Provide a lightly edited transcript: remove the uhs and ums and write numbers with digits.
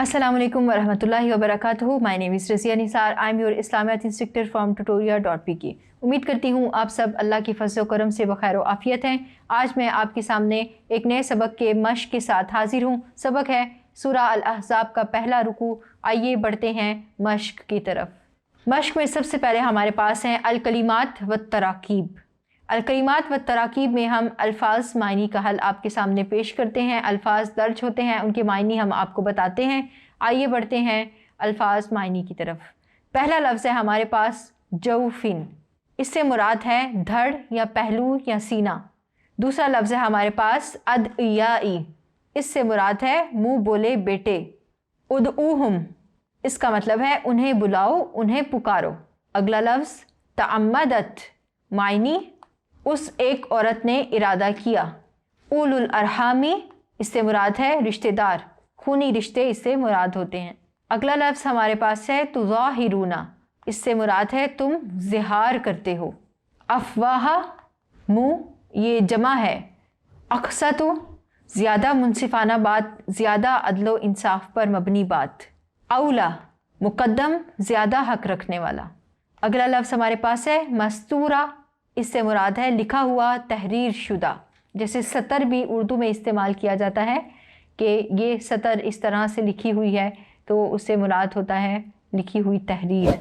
Assalamu alaikum warahmatullahi wabarakatuh. My name is Razia Nisar. I am your Islamiyat instructor from tutoria.pk. उम्मीद करती हूँ आप सब अल्लाह की फज़ल व करम से बखैर आफ़ियत हैं। आज मैं आपके सामने एक नए सबक के मश्क के साथ हाजिर हूँ। सबक है सूरह अल-अहज़ाब का पहला रुकू। आइए बढ़ते हैं मश्क की तरफ। मश्क में सबसे पहले हमारे पास हैं अल-कलिमात व तराकीब। अल-कलिमात व तराकीब में हम अल्फाज मायनी का हल आपके सामने पेश करते हैं। अल्फाज दर्ज होते हैं, उनके मायनी हम आपको बताते हैं। आइए बढ़ते हैं अल्फाज मायनी की तरफ। पहला लफ्ज़ है हमारे पास जौफिन, इससे मुराद है धड़ या पहलू या सीना। दूसरा लफ्ज़ है हमारे पास अदइयाई, इससे मुराद है मुँह बोले बेटे। उदऊहुम, इसका मतलब है उन्हें बुलाओ, उन्हें पुकारो। अगला लफ्ज़ तअम्मदत, मायनी उस एक औरत ने इरादा किया। उलुल अरहामी, इससे मुराद है रिश्तेदार, खूनी रिश्ते इससे मुराद होते हैं। अगला लफ्ज़ हमारे पास है तुज़ाहिरूना, इससे मुराद है तुम ज़िहार करते हो। अफ़वाह, मुँह, ये जमा है। अक़सतु, ज़्यादा मुनसिफ़ाना बात, ज़्यादा अदलो इंसाफ पर मबनी बात। औला, मुक़द्दम, ज़्यादा हक रखने वाला। अगला लफ्ज़ हमारे पास है मस्तूरा, इससे मुराद है लिखा हुआ, तहरीर शुदा। जैसे सतर भी उर्दू में इस्तेमाल किया जाता है कि ये सतर इस तरह से लिखी हुई है, तो उससे मुराद होता है लिखी हुई तहरीर।